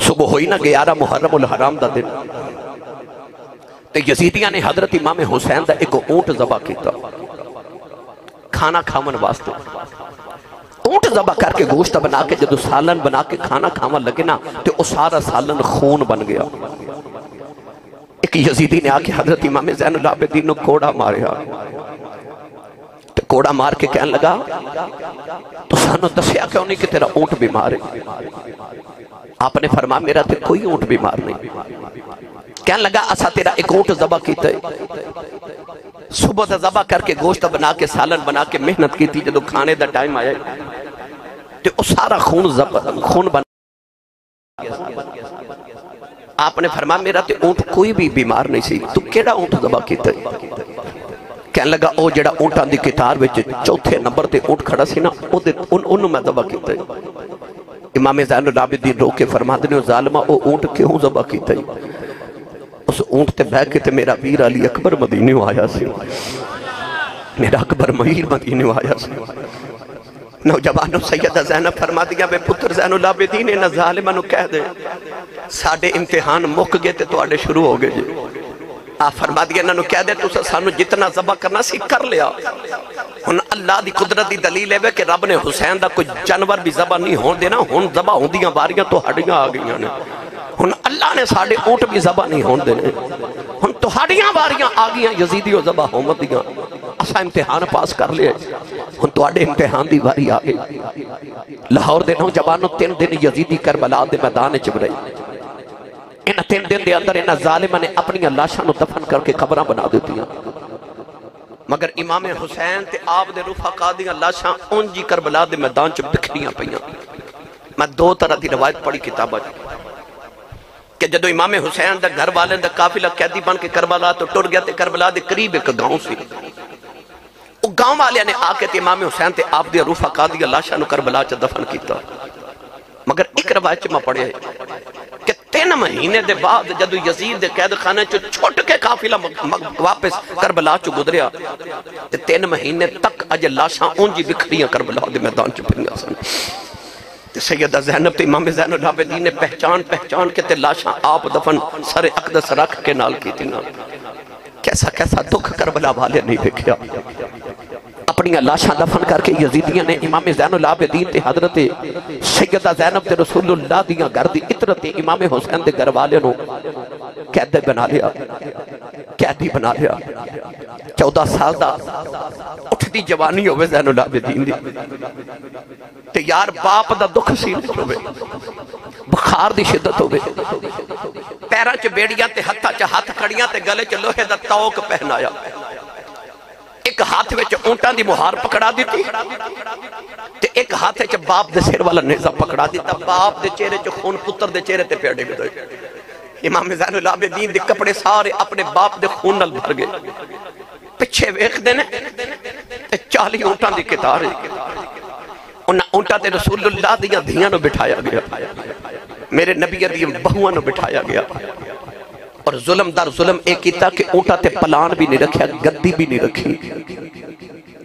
صبح ہوئی نا 11 محرم الحرام دا دن تے یزیدیاں نے حضرت امام حسین دا ایک اونٹ ذبح کیتا کھانا کھاون واسطے اونٹ ذبح کر کے گوشت بنا کے جدو سالن بنا کے کھانا کھاون لگے نا تے وہ سارا سالن خون بن گیا ایک یزیدی نے آکے حضرت امام زین العابدین نے کوڑا ماریا تے کوڑا مار کے کہنے لگا تو سانو دسیا کیوں نہیں کہ تیرا اونٹ بیمار ہے آپ نے فرمایا میرا تے کوئی اونٹ بیمار نہیں کہنے لگا اسا تیرا ایک اونٹ ذبح کیتا ہے صبح دا ذبح کر کے گوشت بنا کے سالن بنا کے محنت کی تھی جدو کھانے دا ٹائم آیا تے وہ سارا خون بنا آپ نے فرمایا میرا تے اونٹ کوئی بھی بیمار نہیں سی تو کیڑا اونٹ ذبح کیتا ہے کہنے لگا او جڑا اونٹاں دی قطار وچ چوتھے نمبر تے اونٹ کھڑا سی نا انہوں میں ذبح کیتا ہے امام زین العابدین رو کے فرماتے ہیں ظالمہ او اونٹ کیوں ذبح کیتا ہے اس اونٹ تے بہ کے تے میرا ویر علی اکبر مدینے آیا سی میرا اکبر مہیر مدینے آیا سی نوجوانوں سیدہ زینب فرما دیا بے پتر زین العابدین انہا ظالمہ نو کہہ دے ساڑھے امتحان مک گئے تے تو آڑے شروع ہو گئے جی آپ فرما دیا انہا نو کہہ دے تو سانو جتنا ذبح کرنا سی کر لیا ہن اللہ دی قدرت دی دلیل ہے کہ رب نے حسین دا کوئی جانور بھی ذبح نہیں ہون دینا ہن ذبح ہون دیاں باریاں تو ہڈیاں آگئیاں نے ہن اللہ نے ساڑھے اونٹ بھی ذبح نہیں ہون دینے ہن تو ہڈیاں باریاں آگئیاں یزیدی و ذبح ہومت دیاں اسا امتحان پاس کر لئے ہن تو آڑے امتحان دی باری آگئے لاہور دے نوجوانوں 3 دن یزیدی کربلا دے میدان چ رہی انہا 3 دن دے اندر انہا ظالمہ نے اپنی لاشاں نو دفن کر کے قبراں بنا دیتی ہیں مگر امام حسین تے آپ دے رفقا دیاں لاشاں اونجی کربلا دے میدان چ بکھریاں پئیاں میں 2 طرح دی روایت پڑھی کتابہ کہ جدو امام حسین دا گھر والے دا قافلہ قیدی بن کے کربلا تو ٹر گیا تے کربلا دے قریب ایک گاؤں سی وہ گاؤں والے نے آ کے تے امام حسین تے آپ دے رفقا دیاں لاشاں نو کربلا چ دفن کیتا مگر ایک روایت میں پڑھے کہ 3 مہینے دے بعد جدو یزید دے قید خانے چو چھوٹ کے قافلہ واپس کربلا چو گدریا 3 مہینے تک اج لاشاں اونجی بکھڑیاں کربلا دے میدان چو پھریا سن سیدہ زینب تے امام زین العابدین نے پہچان کے تے لاشاں آپ دفن سر اقدس رکھ کے نال کی تھی کیسا دکھ کربلا والے نہیں دیکھیا اپنی لاشاں دفن کر کے یزیدیاں نے امام زین العابدین تے حضرت سیدہ زینب تے رسول اللہ دیاں گھر دی عطرت امام حسین دے گھر والے نو قیدی بنا لیا 14 سال دا اٹھتی جوانی ہوئے زین العابدین دی تے یار باپ دا دکھ سینے ہوئے بخار دی شدت ہوئے پیرا چ بیڑیاں تے ہاتھ کڑیاں تے گلے چ لوہے دا توق پہنایا ایک ہاتھ وچ اونٹاں دی مہار پکڑا دیتی تے ایک ہاتھ وچ باپ دے سر والا نیزہ پکڑا دیتا باپ دے چہرے چ خون پتر دے چہرے تے پیڑے بھی دوئے امام زین العابدین دے کپڑے سارے اپنے باپ دے خون نال بھر گئے پچھے ویکھ دینے تے 40 اونٹاں دی قطار انہاں اونٹاں تے رسول اللہ دیاں دھیاں نو بٹھایا گیا میرے نبی دیاں بہواں نو بٹھایا گیا اور ظلم در ظلم ایک کیتا کہ اونٹاں تے پلان بھی نہیں رکھیا گدی بھی نہیں رکھی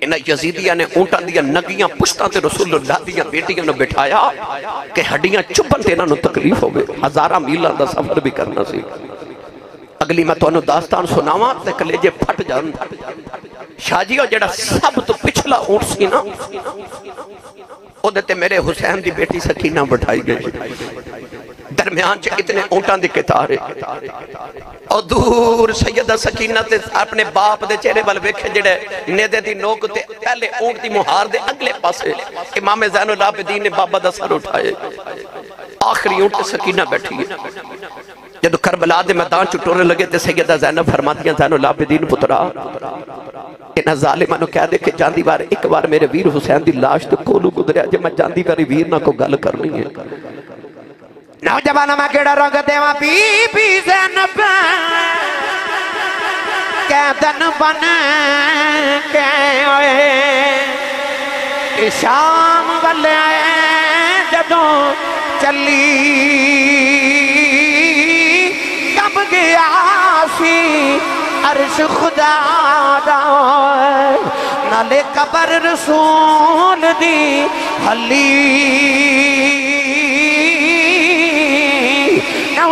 انہاں یزیدیاں نے اونٹاں دیاں نگیاں پشتاں تے رسول اللہ دیاں بیٹیاں نو بٹھایا کہ ہڈیاں چپن تے انہاں نو تکلیف ہوئے 1000 میلاں دا سفر بھی کرنا سی اگلی میں تو انہوں داستان سناواں تے کلیجے پھٹ جان شاہ جی جڑا سب تو پچھلا اونٹ سی نا او دیتے میرے حسین دی بیٹی سکینہ بٹھائی گئی درمیان چے اتنے اونٹاں دی قطار اور دور سیدہ سکینہ تے اپنے باپ دے چہرے وال ویکھے جڑے نیدے دی نوک تے پہلے اونٹ دی مہار دے اگلے پاسے امام زین العابدین نے بابا دا سر اٹھائے آخری اونٹ سکینہ بیٹھی ہے جدو کربلا دے میدان چٹورے لگے تے سیدہ زینب فرماتیاں زین العابدین پترا انہا ظالمہ نو کہہ دے کہ جاندی بار ایک بار میرے ویر حسین دی لاش تے کولو گدریا جے میں جاندی باری ویر نہ کو گل کرنی ہے نوجوانہ میں کیڑا رنگ دیواں بی زینب قیدن بن کے آئے شام والے آئے جدوں چلی کب گیا سی عرش خدا دا نالے قبر رسول دی حلی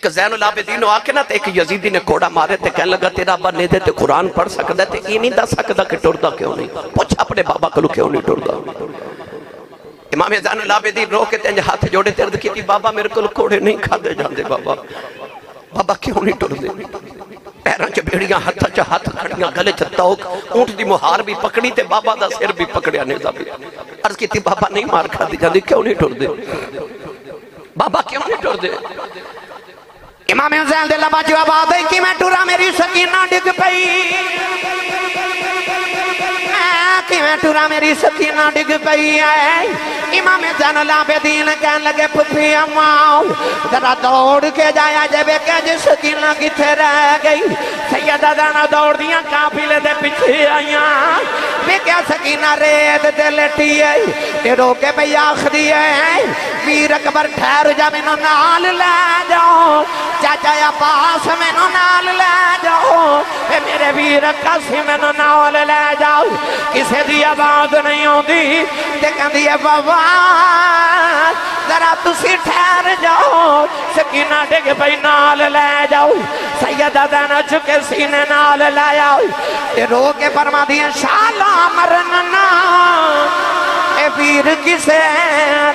ایک زین العابدین آ کے نا تے ایک یزیدی نے کوڑا مارے تے کہنے لگا تیرا ابا نے دے تے قرآن پڑھ سکتا ہے تے یہ نہیں دا سکتا کہ ٹردا کیوں نہیں. پوچھ اپنے بابا کلو کیوں نہیں ٹردا. امام زین العابدین رو کے تینج ہاتھ جوڑے تے عرض کی تھی بابا میرے کل کوڑے نہیں کھا دے جاندے بابا. بابا کیوں نہیں ٹردے. پیراں چ بیڑیاں ہتھاں چ ہاتھ کھڑیاں گلے چ توک اونٹ دی مہار بھی پکڑی تے بابا دا سر بھی پکڑیا نیزا بھی. عرض کی تھی بابا نہیں مار کھا دی جاندی کیوں نہیں ٹردے. بابا کیوں نہیں ٹردے. امام حسین دے لبا جواب آدھے کہ میں ٹورا میری سکینہ ڈگ پئی. کہ میں ٹورا میری سکینہ ڈگ پئی ہے. امام زین العابدین کہنے لگے پھپھی اماں ذرا دوڑ کے جایا جب کہ جس سکینہ کتھے رہ گئی. سیدہ زینب دوڑ دیاں قافلے دے پیچھے آئیاں. میں کیا سکینہ ریت تے لٹی ہے تے رو کے پہ آخری ہے ویر اکبر ٹھہر جا مینوں نال لے جاؤ. چاچا یا پاس مینوں نال لے جاؤ. اے میرے ویر کسی مینوں نال لے جاؤ. کسے دی آواز نہیں ہوندی تے کہندی ہے بابا ذرا تسی ٹھہر جاؤ. سکینہ ڈگ پئی نال لے جاؤ. سیدہ زینب چکے سینے نال لے آؤ. تے رو کے فرما دیے شالا مرننا اے ویر کسے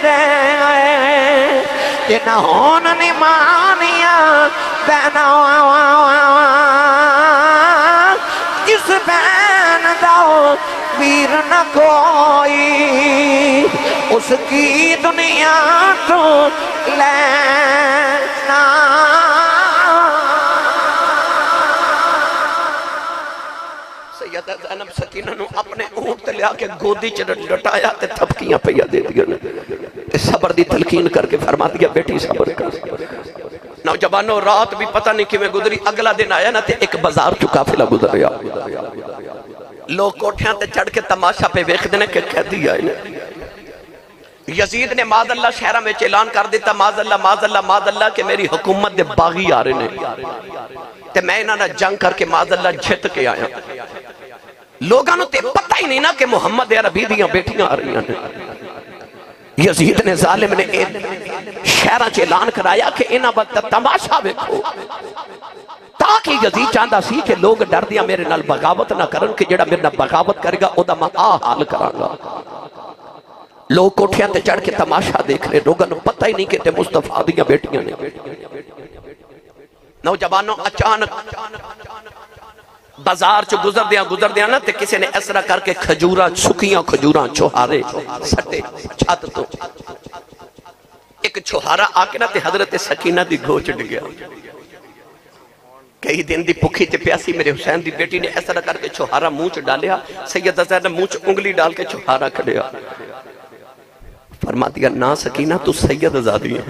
دے کہ نہ ہون نمانیاں بینا جس بین داؤ ویر نہ کوئی اس کی دنیا تو لینا. سیدہ زینب سکینہ نو اپنے اونٹ لیا کے گودی چ لٹایا تے تھپکیاں پیا دے دیا. صبر دی تلقین کر کے فرما دیا بیٹی صبر کر. نوجوانوں رات بھی پتہ نہیں کیویں گزری. اگلا دن آیا نا تے ایک بازار چ قافلہ گزریا. لوگ کوٹھیاں تے چڑھ کے تماشا پہ ویکھدے نے کہ قیدی آئے نے. یزید نے معاذ اللہ شہرہ میں اعلان کر دیتا معاذ اللہ معاذ اللہ معاذ اللہ کہ میری حکومت دے باغی آ رہے نے تے میں انہاں نہ جنگ کر کے معاذ اللہ جھت کے آیا. لوگاں نوں تے پتہ ہی نہیں نا کہ محمد عربی دیاں بیٹیاں آ رہی ہیں. یزید نے ظالم نے شہرہ چ اعلان کرایا کہ انہاں وقت تماشا ویکھو تاکہ یزید چاہتا سی کہ لوگ ڈر دیا میرے نال بغاوت نہ کرن کہ جڑا میرے نال بغاوت کرے گا او دا میں حال کراں گا. لوگ کوٹھیاں تے چڑھ کے تماشا دیکھ رہے. لوگاں نوں پتہ ہی نہیں کہ تے مصطفیٰ دیاں بیٹیاں نے. نوجوانوں اچانک بازار چ گزر دیا نا تے کسی نے اس طرح کر کے کھجوراں سکیاں کھجوراں چوہارے سٹے چھت تو. ایک چوہارا آ کے نا تے حضرت سکینہ دی گھوچ ڈگیا. کئی دن دی پکھی تے پیاسی میرے حسین دی بیٹی نے اس طرح کر کے چوہارا منہ چ ڈالیا. سیدہ زینب منہ چ انگلی ڈال کے چوہارا کھڑیا. فرما دیا نا سکینہ تو سید زادی ہے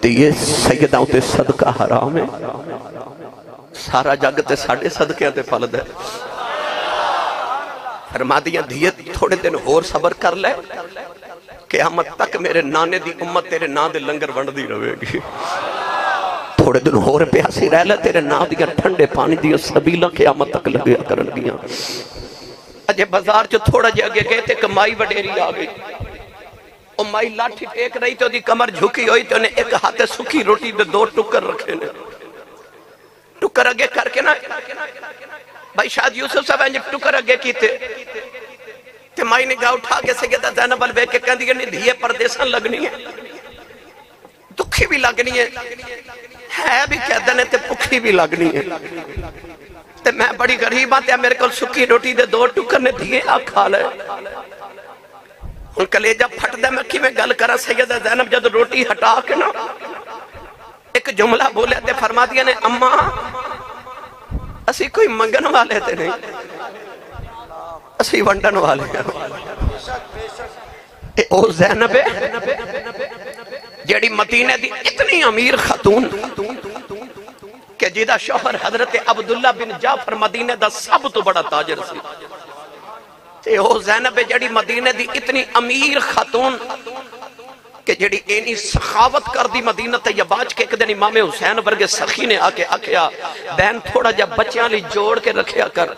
تے یہ سیدہ تے صدقہ حرام ہے. سارا جگ تے ساڑھے صدقیاں تے پھل دے. فرما دیا دھیے تھوڑے دن اور صبر کر لے قیامت تک میرے نانے دی امت تیرے نا دے لنگر ونڈ دی رہے گی. تھوڑے دن اور پیاسی رہ لے تیرے نا دیا ٹھنڈے پانی دیا سبیلہ قیامت تک لگیا کرن گیا. اجے بازار چو تھوڑا جے اگے گئے تے کمائی وڈیری آ گئی. او مائی لاٹھی ٹیک رہی تو دی کمر جھکی ہوئی تو انہیں ایک ہاتھ سکھی روٹی دے 2 ٹکر رکھے نے. ٹکر اگے کر کے نا بھائی شاید یوسف صاحب انجب ٹکر اگے کی تے مائی نے گاہ اٹھا کے سیدہ زینب البے کے کہہ دیا نہیں دھیے پردیسان لگنی ہے دکھی بھی لگنی ہے بھی کہہ دینے تے پکھی بھی لگنی ہے تے میں بڑی غریب آتے ہیں میرے کل سکی روٹی دے 2 ٹکر نے دھیے آ کھا لے. ان کلیجہ پھٹ دے میں کی میں گل کرا سیدہ زینب جد روٹی ہٹا کے نا ایک جملہ بولے تے فرما دیا نے اماں اسی کوئی منگن والے تے نہیں اسی ونڈن والے ہیں. او زینب جیڑی مدینے دی اتنی امیر خاتون کہ جیدہ شوہر حضرت عبداللہ بن جعفر مدینے دا سب تو بڑا تاجر سی. تے او زینب جیڑی مدینے دی اتنی امیر خاتون کہ جیڑی اینی سخاوت کر دی مدینہ طیباج کے ایک دن امام حسین ورگے سخی نے آکے آکھیا بہن تھوڑا جا بچیاں لی جوڑ کے رکھیا کر.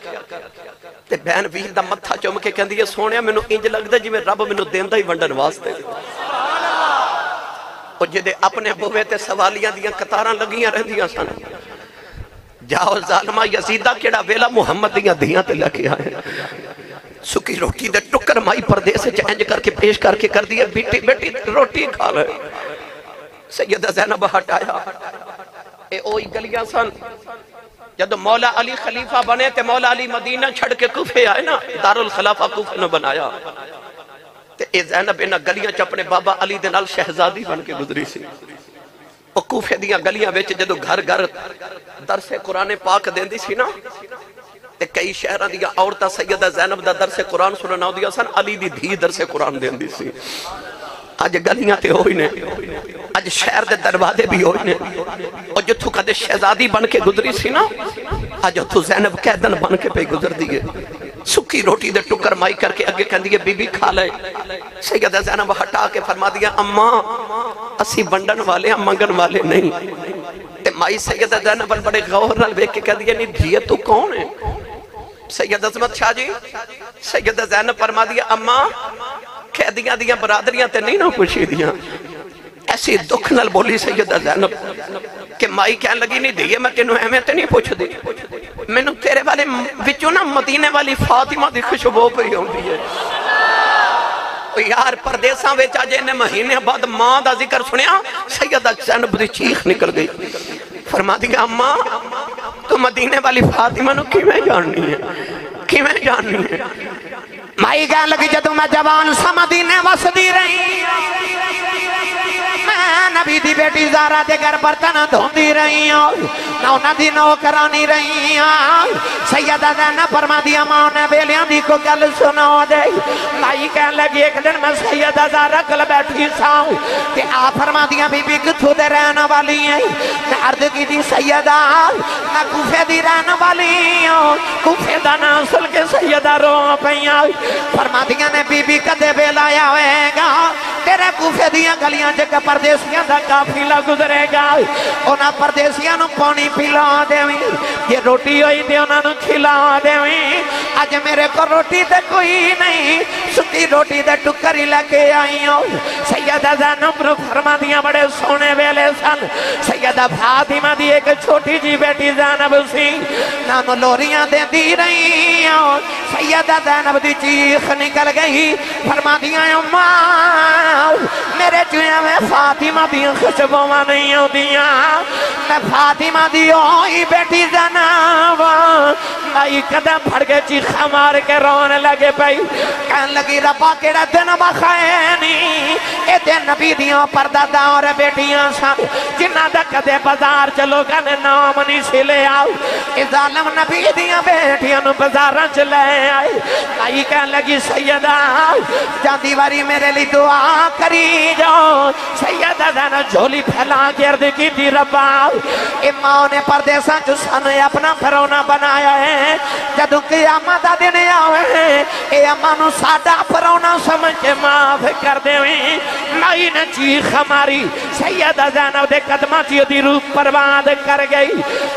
تے بہن ویر دا متھا چوم کے کہندی ہے سونیا مینوں انج لگدا جی میں رب مینوں دیندا ہی ونڈن واسطے. وہ جدے اپنے بوے تے سوالیاں دیاں قطاراں لگیاں رہندیاں سن جاؤ ظالمہ یزیدہ کیڑا ویلا محمد دیاں دیاں تے لگے آئے سکی روٹی دے ٹکر مائی پردے سے چینج کر کے پیش کر کے کر دیا بیٹی بیٹی روٹی کھا لے سیدہ زینب ہٹایا اے اوئی گلیاں سن جب مولا علی خلیفہ بنے تے مولا علی مدینہ چھڑ کے کوفے آئے نا دارالخلافہ کوفے نے بنایا تے اے زینب انہا گلیاں چپنے بابا علی دے نال شہزادی بن کے گزری سی وہ کوفے دیاں گلیاں ویچ جدو گھر گھر درس قرآن پاک دیندی سی نا تے کئی شہران دیا عورتہ سیدہ زینب دا درس قرآن سننا دیا سن علی دی دھی درس قرآن دیندی سی آج گلیاں تے ہوئی نے آج شہر دے دروازے بھی ہوئی نے اور جو تو کدے شہزادی بن کے گزری سی نا آج تو زینب قیدن بن کے پہ گزر دیئے سکی روٹی دے ٹکر مائی کر کے اگے کہن دیئے بی بی کھا لے سیدہ زینب ہٹا کے فرما دیا اماں اسی بندن والے ہم منگن والے نہیں تے مائی سیدہ زینب بڑے غور نال بیک کے کہہ دیا نہیں دھیے تو کون ہے سید عظمت شاہ جی سیدہ زینب فرما دیا اماں قیدیاں دیاں برادریاں تے نہیں نہ پوچھی دیاں ایسی دکھ نال بولی سیدہ زینب کہ مائی کہن لگی نہیں دیئے میں کنو اہمیت نہیں پوچھ دی میں نے تیرے والے وچوں نا مدینے والی فاطمہ دی خوشبو پہ ہوں دی ہے یار پردیساں ویچا جینے مہینے بعد ماں دا ذکر سنیا سیدہ زینب دی چیخ نکل گئی فرما دیا اماں تو مدینے والی فاطمہ نو کیویں جاننی ہے مائی کہنے لگی جدو میں جوان سا مدینے وسدی رہی میں نبی دی بیٹی زارا دے گھر برتن دھوندی رہی ہوں نہ دی نوکرانی رہی ہوں سیدہ زینب فرما دیا ماں نے بیلیاں دی کو گل سنو دے مائی کہنے لگی ایک دن میں سیدہ زارا کل بیٹھی ساؤں کہ آپ فرما دیا بی بی کتھو دے رہنا والی ہیں میں عرض کی دی سیدہ میں کوفے دی رہنا والی ہوں کوفے دا ناسل کے سیدہ رو پہیاں فرما دیا نے بی بی کدے بیلایا ہوئے گا تیرے کوفے دیا گلیاں جگہ پردیسیاں دا کافیلہ گزرے گا اونا پردیسیاں نو پانی پلا دیویں یہ روٹی ہوئی دی اونا نو کھلا دیویں آج میرے کو روٹی دے کوئی نہیں سکی روٹی دے ٹکری لگے آئی ہوں سیدہ زینب رو فرما دیا بڑے سونے ویلے سن سیدہ فاطمہ دی ایک چھوٹی جی بیٹی زینب سی نام لوریاں دے دی رہی ہوں سیدہ زینب دی چیخ نکل گئی فرما دیا اماں میرے چوئے میں فاطمہ دی خوشبوہ نہیں ہوں دیا میں فاطمہ دی ہوئی بیٹی زینب مائی قدم پھڑ کے چیخہ مار کے رونے لگے پئی کہن لگی ربا کیڑا دن بخائنی اے دن نبی دیوں پردہ اور بیٹیاں سن جنہ دا کدے بازار چلو گنے نام نہیں سے لے آؤ اے ظالم نبی دیاں بیٹیاں نو بازاراں چلے آئے مائی کہن لگی سیدہ جاندی واری میرے لی دعا کری جو سیدہ زینب جھولی پھیلا کے عرض کی دی ربا اے ماں نے پردیساں جو سنے اپنا پھرونا بنایا ہے جدو قیامت دن آوے اے اماں نو ساڈا پھرونا سمجھ کے معاف کر دے مائی نے چیخ ہماری سیدہ زینب دے قدمہ چیو دی روح پرواد کر گئی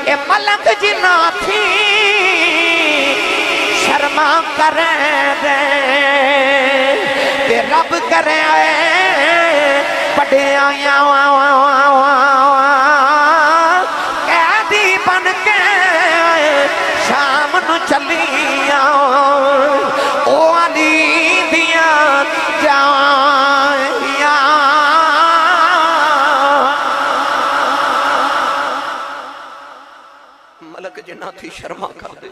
اے ملک جنہ تھی شرما کریں دے تے رب کریں بڑے آیا قیدی بن کے شام نو چلی او علی دیاں جائیاں ملک جنہ تھی شرما کر دے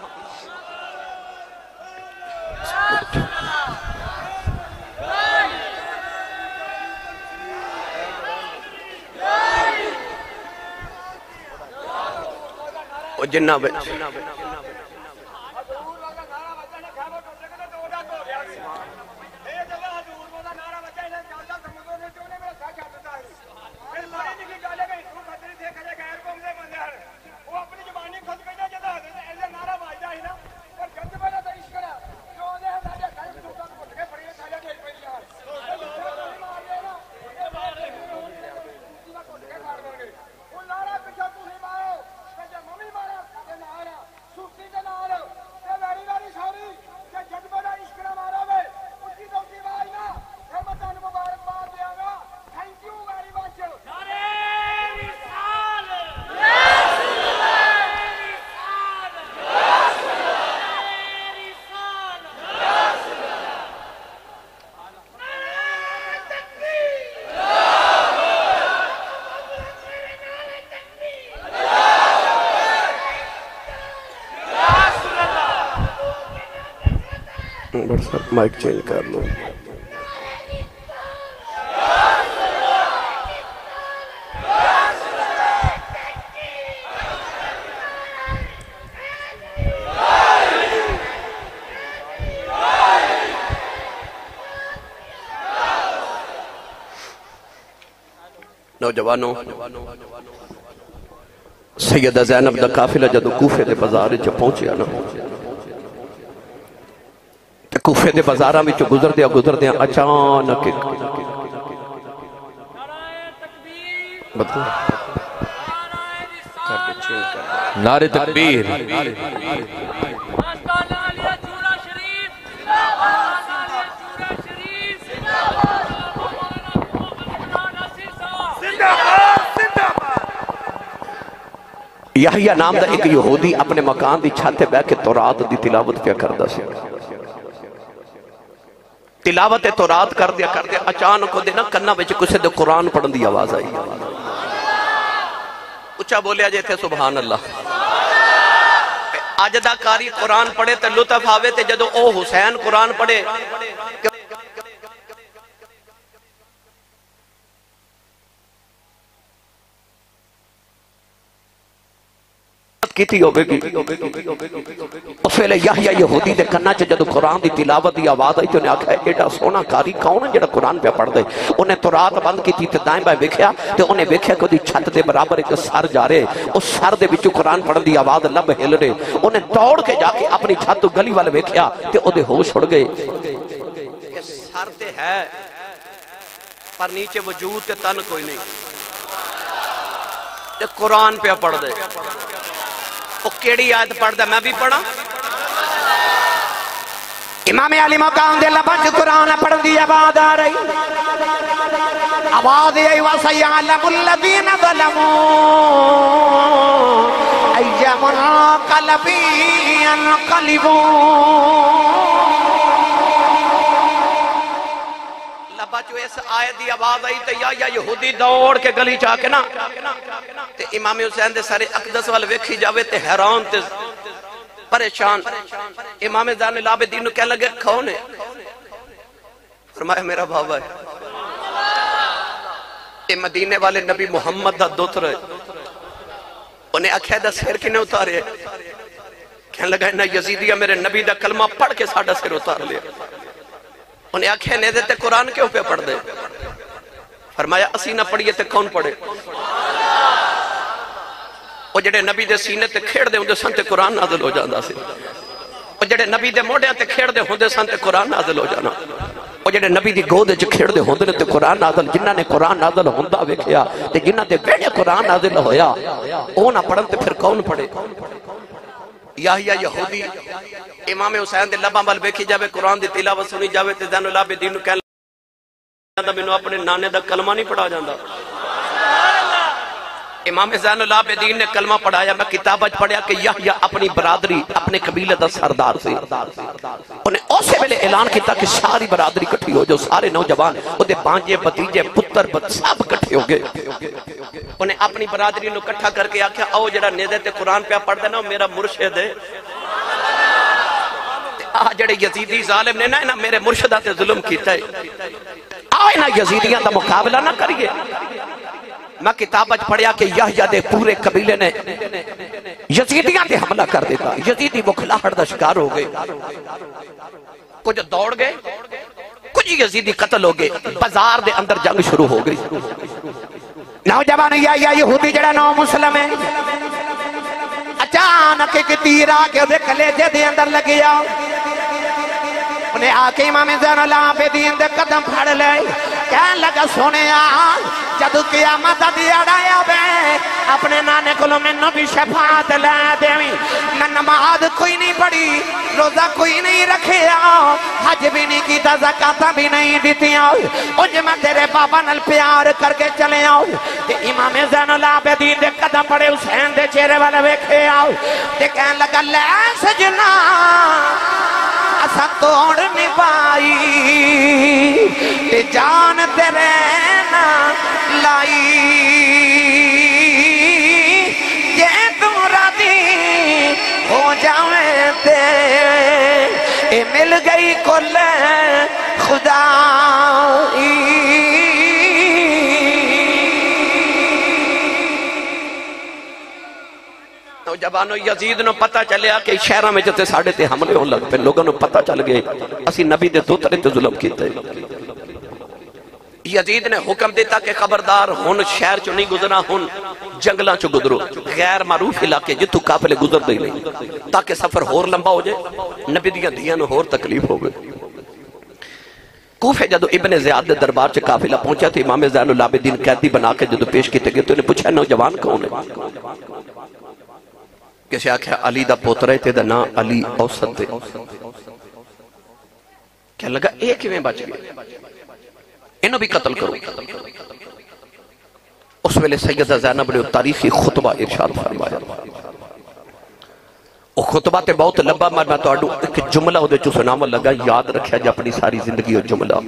وہ جنہ بیچ سوسی بڑھ صاحب مائک چینج کر لو. نوجوانوں سیدہ زینب دا قافلہ جدو کوفے دے بازار وچ پہنچیا نا تے کوفے دے بازاراں وچ گزردیاں اچانک نعرہ تکبیر یحییٰ نام دا ایک یہودی اپنے مکان دی چھت تے بیٹھ کے تورات دی تلاوت پیا کردا سی. تلاوت تورات کر دیا اچانک دے نا کنا وچ کسے دے قرآن پڑھن دی آواز آئی. اچھا بولیا جے تھے سبحان اللہ. اج دا کاری قرآن پڑھے تے لطف آوے تے جدو او حسین قرآن پڑھے کیتی ہوگی پھیلے یحییٰ یہودی دے کنا چ جدو قرآن دی تلاوت دی آواز آئی تو انہیں آکھا ایڈا سونا کاری کون ہے جڑا قرآن پہ پڑھ دے. انہیں تورات بند کی تے دائیں بائیں ویکھیا تے انہیں ویکھیا کہ دی چھت دے برابر ایک سر جا رہے اس سر دے وچوں قرآن پڑھن دی آواز لب ہل رہے. انہیں دوڑ کے جا کے اپنی چھت گلی والے ویکھیا تے او دے ہوش اڑ گئے کہ سر تے ہے پر نیچے وجود تے تن کوئی نہیں تے قرآن پہ پڑھ دے. وہ کیڑی آیت پڑھ دا میں بھی پڑھا امام علی مقام دے لبنج قرآن پڑھ دی آواز آ رہی آواز آئی وَسَيَعْلَمُ الَّذِينَ ظَلَمُوا أَيَّ مُنْقَلَبٍ يَنْقَلِبُونَ. بچو اس آیت دی آواز آئی تے یا یہودی دوڑ کے گلی چاہ کے نا تے امام حسین دے سارے اقدس وال ویکھی جاوے تے حیران تے پریشان. امام زین العابدین کہنے لگے کون ہے؟ فرمایا میرا بھاوا ہے. اے مدینے والے نبی محمد دا دوتر ہے. انہیں آکھیا دا سر کنے اتارے ہے؟ کہنے لگا انہا یزیدیہ میرے نبی دا کلمہ پڑھ کے ساڑھا سر اتار لیا. انہیں آنکھیں نہیں دیتے قرآن کیوں پہ پڑھ دے؟ فرمایا اسی نہ پڑھئے تے کون پڑھے؟ وہ جڑے نبی دے سینے تے کھیڑ دے ہوندے سن تے قرآن نازل ہو جاندہ سی. وہ جڑے نبی دے موڑے تے کھیڑ دے ہوندے سن تے قرآن نازل ہو جانا. وہ جڑے نبی دی گودے چ کھیڑ دے ہوندے تے قرآن نازل جنہاں نے قرآن نازل ہوندہ ویکھیا تے جنہاں دے بیڑے قرآن نازل ہویا او نہ پڑھن تے پھر کون پڑھے؟ یحییٰ یہودی امام حسین دے لباں وال ویکھی جاوے قرآن دی تلاوت سنی جاوے تے زین العابدین کہنے لگا مینوں اپنے نانے دا کلمہ نہیں پڑھا جاندا. امام زین العابدین نے کلمہ پڑھایا. میں کتابت پڑھیا کہ یحییٰ اپنی برادری اپنے قبیلے دا سردار سے انہیں اسے ویلے اعلان کیتا کہ ساری برادری کٹھی ہو جو سارے نوجوان او دے بانجے بتیجے پتر سب کٹھے ہو گئے. انہیں اپنی برادری نو کٹھا کر کے آکھیا او جڑا نیدے تے قرآن پہ پڑھ دینا میرا مرشد ہے. جڑے یزیدی ظالم نے نا میرے مرشدہ تے ظلم کیتا ہے آئے نا یزیدیاں دا مقابلہ نہ کریے. میں کتابت پڑھیا کہ یحییٰ دے پورے قبیلے نے یزیدیاں دے حملہ کر دیتا. یزیدی بکھلاہٹ دا شکار ہو گئے. کچھ دوڑ گئے کچھ یزیدی قتل ہو گئے. بازار دے اندر جنگ شروع ہو گئی. نوجوان یحییٰ یہودی جڑا نو مسلم ہے اچانک ایک تیر آکے دے کلیجے دے اندر لگیا. انہیں آکے امام زین العابدین دے قدم پھڑ لے کہنے لگا سونے جدو قیامت دیڑا بے اپنے نانے کو میں نبی شفاعت لے دیویں. میں نماز کوئی نہیں پڑھی روزہ کوئی نہیں رکھیا حج بھی نہیں کیتا زکاة بھی نہیں دیتیا انج میں تیرے بابا نل پیار کر کے چلے آؤ. تے امام زین العابدین دے قدم پڑے حسین دے چہرے والے ویکھے آؤ تے کہنے لگا لے سجنا اسا توڑ نہیں پائی تے جان تیرے نہ لائی یہ تم راضی ہو جاویں تے اے مل گئی کل خدائی نوجوانوں یزید نو پتہ چلیا کہ شہرہ میں جتے ساڑھے تے حملے ہون لگ پہ لوگوں نو پتہ چل گئے اسی نبی دے دو طرح تے ظلم کیتے یزید نے حکم دیتا کہ خبردار ہون شہر چو نہیں گزرنا ہون جنگلاں چو گزرو غیر معروف علاقے جتو قافلے گزر دے نہیں تاکہ سفر ہور لمبا ہو جائے نبی دیاں دیاں نو ہور تکلیف ہو گئے کوفے جدو ابن زیاد دے دربار چے قافلہ پہنچا تھے امام زین العابدین قیدی بنا کے جدو پیش کیتے گئے تو انہیں پوچھا نوجوان کون ہے کسی آکھا علی دا پوترے تے دا نا علی اوسط تے کہنے لگا ایک میں بچ گئے انہوں بھی قتل کرو اس ویلے سیدہ زینب نے تاریخی خطبہ ارشاد فرمایا وہ خطبہ تے بہت لمبا میں تو اڈو ایک جملہ ہو دے چو سناما لگا یاد رکھیا جا اپنی ساری زندگی اور جملہ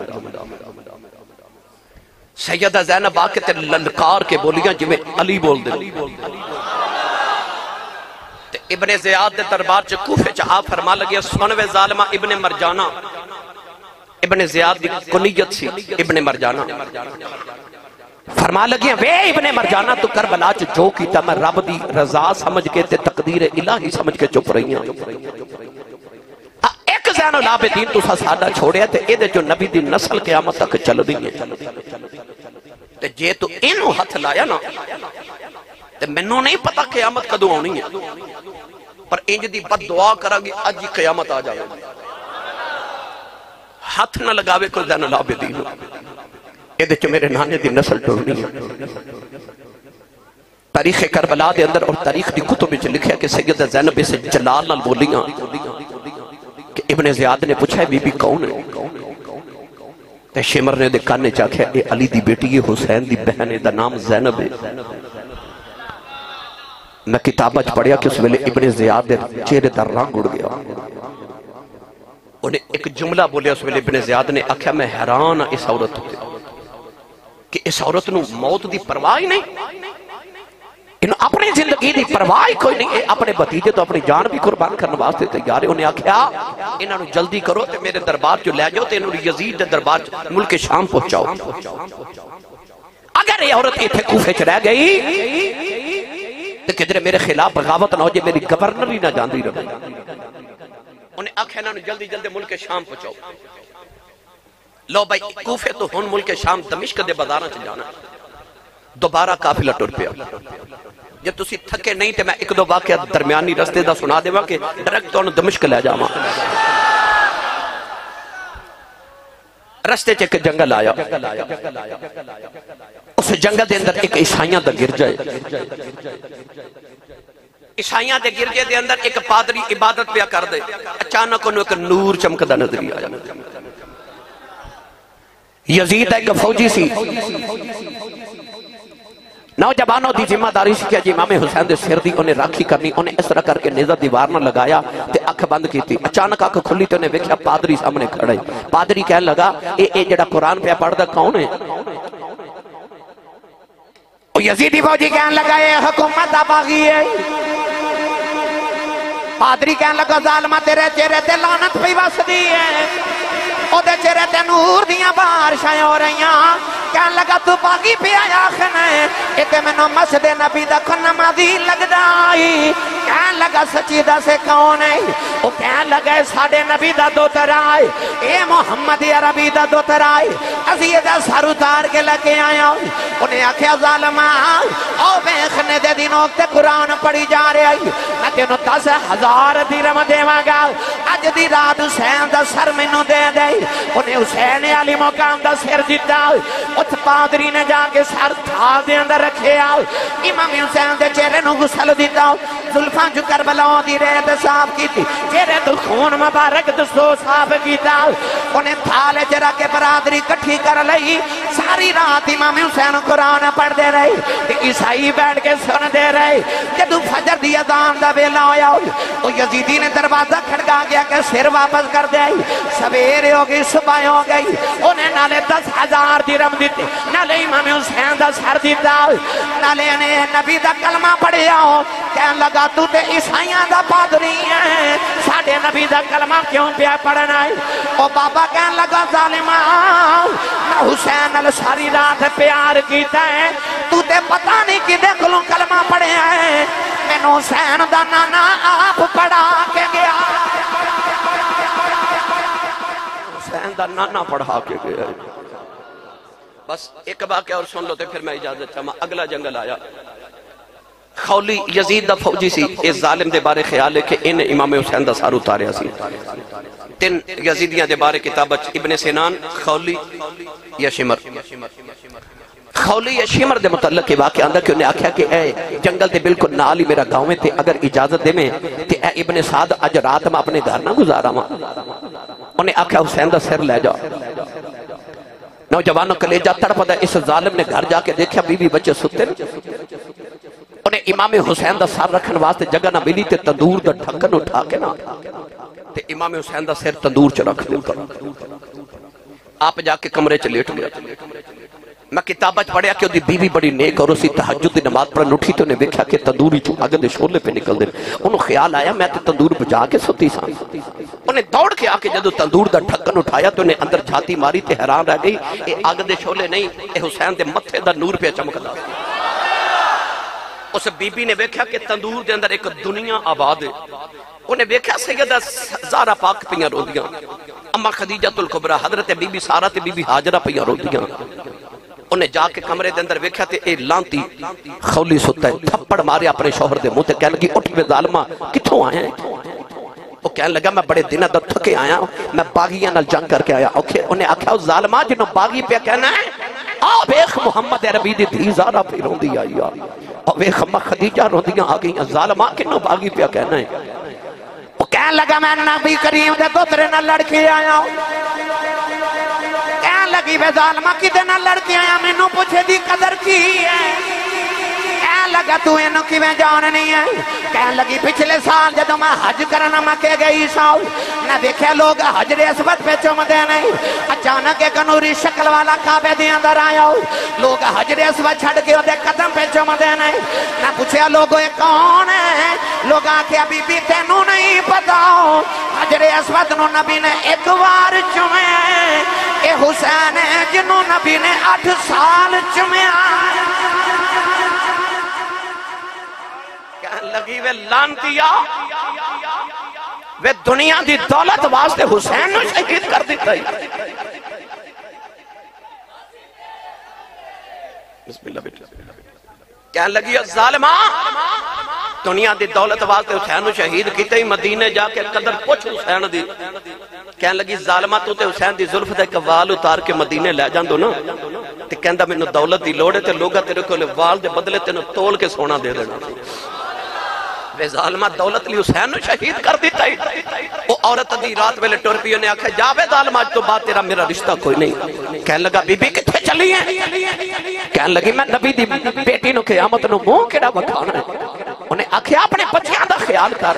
سیدہ زینب آکے تے للکار کے بولیاں جو میں علی بول دے ابن زیاد دے دربار چے کوفے چاہا فرما لگیا سنوے ظالمہ ابن مرجانہ ابن زیاد دی کنیت سی ابن مرجانہ فرما لگیا وے ابن مرجانہ تو کربلا چے جو کیتا میں رب دی رضا سمجھ کے تے تقدیر الہی سمجھ کے چپ رہی ہیں ایک زین العابدین تو سادہ چھوڑیا تے اے دے جو نبی دی نسل قیامت تک چل دی ہیں تے جے تو انہوں ہتھ لایا نا تے منوں نہیں پتا قیامت کدوں ہونی ہے پر انج دی بد دعا کرا گی اج ہی قیامت آ جائے ہاتھ نہ لگاوے کوئی زین العابدین اے دے چو میرے نانے دی نسل ٹورنی ہے تاریخ کربلا دے اندر اور تاریخ دی کتب میں لکھا کہ سیدہ زینب سے جلال نال بولیاں کہ ابن زیاد نے پوچھا ہے بی بی کون ہے تے شمر نے دے کانے چاکھا اے علی دی بیٹی حسین دی بہن دا نام زینب ہے میں کتابہ پڑھیا کہ اس ویلے ابن زیاد دے چہرے در رنگ اڑ گیا انہیں ایک جملہ بولیا اس ویلے ابن زیاد نے آکھا میں حیران اس عورت ہوتے کہ اس عورت نو موت دی پرواہ ہی نہیں انہوں اپنی زندگی دی پرواہ ہی کوئی نہیں اپنے بھتیجے تو اپنی جان بھی قربان کرنے واسطے تیار ہے انہیں آکھا انہوں نے جلدی کرو تے میرے دربار جو لے جاؤ تے انہوں نے یزید دے دربار ملک شام پہنچاؤ اگر یہ عورت ایتھے کوفے چ رہ گئی تو کدھر میرے خلاف بغاوت نہ ہو جائے میری گورنر ہی نہ جاندی رہے انہیں آکھا انہوں نے جلدی جلدی ملک شام پہنچاؤ لو بھائی کوفے تو ہون ملک شام دمشق دے بازاراں چ جانا دوبارہ قافلہ ٹر پیا جب تسی تھکے نہیں تے میں ایک دو واقعہ درمیانی رستے دا سنا دے کہ ڈائریکٹ تو دمشق لے جاواں رستے چ ایک جنگل آیا اس جنگل دے اندر ایک عیسائیاں دا گرجا ہے عیسائیاں دے گرجے دے اندر ایک پادری عبادت پیا کر دے اچانک انہوں ایک نور چمکدا نظر آیا یزید ایک فوجی سی نوجوانوں دی ذمہ داری سی کہ جی امام حسین دے سر دی انہیں راکھی کرنی انہیں اس طرح کر کے نیزہ دیوار نہ لگایا تے اکھ بند کی تھی اچانک اکھ کھلی تے انہیں ویکھیا پادری سامنے کھڑے پادری کہنے لگا اے جڑا قرآن پہ پڑھ دا کون ہے یزیدی فوجی کہنے لگا یہ حکومت باغی ہے پادری کہنے لگا ظالمہ تیرے چہرے تے لعنت پہ وسدی ہے او دے چہرے تے نور دیاں بارشاں ہو رہیاں کہنے لگا تو باغی پہ آیا خنے اتے میں نو مسجد نبی دا کھن نمازی لگ دائی کہنے لگا سچی دا سے کون ہے وہ کہنے لگا ساڑھے نبی دا دوتر آئے اے محمد عربی دا دوتر آئے ازیہ دا سر اتار کے لگے آیا انہیں آکھیا ظالمہ او بیخنے دے دنوں تے قرآن پڑھی جا رہے آئی میں تینوں 10,000 درہم دیواں گا اج دی رات حسین دا سر مینوں دے دے انہیں حسین علی مقام دا سر دیتا اس پادری نے جا کے سر تھا دے اندر رکھے آؤ امام حسین دے چہرے نو غسل دیتا زلفاں جو کربلاؤں دی ریت صاف کی تھی چہرے تو خون مبارک دستو صاف کیتا انہیں تھالے چرا کے برادری کٹھی کر لئی ساری رات امام حسین قرآن پڑھ دے رہی عیسائی بیٹھ کے سن دے رہے جدو فجر دی اذان دا ویلا ہویا وہ یزیدی نے دروازہ کھڑکا گیا کہ سر واپس کر دے سویرے ہو گئی صبح ہو گئی انہیں نالے 10,000 درہم دیتے نالے امام حسین دا سر دیتا نالے انہیں نبی دا کلمہ پڑھیا ہو کہنے لگا لگا تو تے عیسائیاں دا پادری ہے ساڈے نبی دا کلمہ کیوں پیا پڑھنا ہے او بابا کہن لگا ظالما میں حسین نال ساری رات پیار کیتا ہے تو تے پتہ نہیں کدے کولوں کلمہ پڑھیا ہے مینوں حسین دا نانا آپ پڑھا کے گیا حسین دا نانا پڑھا کے گیا بس ایک واقعہ اور سن لو تے پھر میں اجازت چاہما اگلا جنگل آیا خولی یزید دا فوجی سی اس ظالم دے بارے خیال ہے کہ ان امام حسین دا سار اتاریا سی تین یزیدیاں دے بارے کتابت ابن سینان خولی یا شمر خولی یا شمر دے متعلق کے واقعہ اندر کہ انہیں آکھا کہ اے جنگل دے بالکل نال ہی میرا گاؤں میں تھے اگر اجازت دے میں تے اے ابن سعد اج رات میں اپنے گھر نہ گزارا ماں انہیں آکھا حسین دا سر لے جا نوجوانوں کلیجہ تڑپ دا اس ظالم نے گھر جا کے دیکھا بی بی بچے ستے انہیں امام حسین دا سر رکھن واسطے جگہ نہ ملی تے تندور دا ڈھکن اٹھا کے نہ تے امام حسین دا سر تندور چ رکھ دیتا آپ جا کے کمرے چ لیٹ گیا میں کتابت پڑھیا کہ دی بیوی بڑی نیک اور اسی تہجد دی نماز پڑھن اٹھی تو انہیں دیکھا کہ تندوری چو اگر دے شولے پہ نکل دے انہوں خیال آیا میں تے تندور بجا کے ستی سان انہیں دوڑ کے آکے جدو تندور دا ڈھکن اٹھایا تو انہیں اندر جھاتی ماری تے حیران رہ گئی اے آگ دے شولے نہیں اے حسین دے متھے دا نور پہ چمک دا اس بی بی نے دیکھا کہ تندور دے اندر ایک دنیا آباد ہے انہیں دیکھا سیدہ زارہ پاک پیاں رو دیاں اما خدیجہ الکبریٰ حضرت بی بی سارہ تے بی بی حاجرہ پیاں رو دیاں انہیں جا کے کمرے دے اندر ویکھیا تے اے لانتی خولی ستا ہے تھپڑ مارے اپنے شوہر دے منہ تے کہنے لگی اٹھ بے ظالمہ کتھوں آئے ہیں وہ کہنے لگا میں بڑے دنہ دا تھکے آیا میں باغیاں نال جنگ کر کے آیا انہیں آکھا ظالمہ جنہوں باغی پہ کہنا ہے آپ ایک محمد عربی دی دھی زارہ پہ رون دی آئی اور ایک امہ خدیجہ رون دیاں آگئیاں ظالمہ کنہوں باغی پہ کہنا ہے وہ کہنے لگا میں نبی کریم دے دوترے نہ لڑکے آیا کہنے لگی بے ظالمہ کدے نہ لڑکے آیا میں نو پوچھے دی قدر کی ہے کہنے لگا تو انہوں کی میں جان نہیں ہے کہنے لگی پچھلے سال جدو میں حج کرنا میں کے گئی ساؤ نہ دیکھے لوگ حجر اسود پہ چوم دے نہیں اچانک ایک نوری شکل والا کعبے دی اندر آیا لوگ حجر اسود چھڑ کے دے قدم پہ چوم دے نہیں نہ پوچھے لوگوں یہ کون ہے لوگ آکے ابھی بھی تینوں نہیں پتا حجر اسود نو نبی نے ایک بار چومے اے حسین ہے جنہوں نبی نے 8 سال چومے کہنے لگی وہ لانتیا وہ دنیا دی دولت واسطے حسین نو شہید کر دیتا ہے بسم اللہ بیٹا کہنے لگی ظالمہ دنیا دی دولت واسطے حسین نو شہید کیتے ہی مدینے جا کے قدر پوچھ حسین دی کہنے لگی ظالمہ تو تے حسین دی ظلف دے وال اتار کے مدینے لے جان دو نا تے کہندہ میں نو دولت دی لوڑے تے لوگا تیرے کو وال دے بدلے تے نو تول کے سونا دے دینا وہ ظالمہ دولت لی حسین نو شہید کر دیتا ہی وہ عورت دی رات ویلے ٹورپیوں نے آکھا جا بے ظالمہ آج تو بات تیرا میرا رشتہ کوئی نہیں کہنے لگا بی بی کتھے چلی ہیں کہنے لگی میں نبی دی بیٹی نو قیامت نو موں کیڑا بکھانا ہے انہیں آکھیا اپنے بچیاں دا خیال کر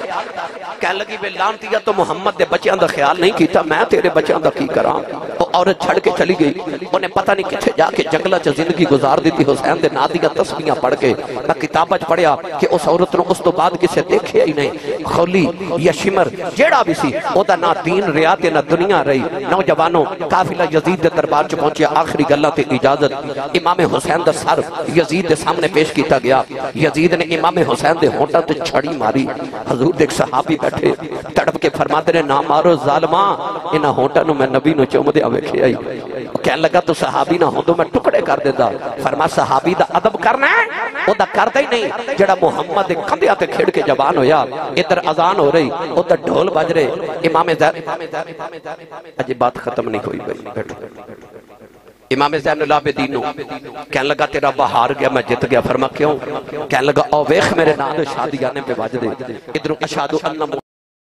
کہنے لگی بے لانتیا تو محمد دے بچیاں دا خیال نہیں کیتا میں تیرے بچیاں دا کی کراں وہ عورت چھڑ کے چلی گئی انہیں پتہ نہیں کتھے جا کے جنگلہ چا زندگی گزار دیتی حسین دے نادیہ تسبیحاں پڑھ کے میں کتابت پڑھیا کہ اس عورت نو اس تو بعد کسے دیکھے ہی نہیں خولی یا شمر جیڑا بھی سی او دا نہ دین ریات نہ دنیا رہی نوجوانوں قافلہ یزید دے دربار چ پہنچیا آخری گلاں تے اجازت امام حسین دا سر یزید دے سامنے پیش کیتا گیا یزید نے امام حسین دے ہونٹاں تے چھڑی ماری حضور دے صحابی بیٹھے تڑپ کے فرماتے نے نہ مارو ظالماں انہاں ہونٹاں نو میں نبی نو چوم دے ویکھے آئی کہنے لگا تو صحابی نہ ہوندو میں ٹکڑے کر دیتا فرما صحابی دا ادب کرنا ہے او دا کردا ہی نہیں جڑا محمد دے کندھیاں تے کھڑ کے جوان ہویا ادھر اذان ہو رہی ادھر ڈھول بج رہے امام زین اجے بات ختم نہیں ہوئی بھائی بیٹھو امام زین العابدین نو کہنے لگا تیرا بہار گیا میں جت گیا فرما کیوں کہنے لگا او ویکھ میرے نال شادی آنے پہ بج دے ادھروں اشہدو ان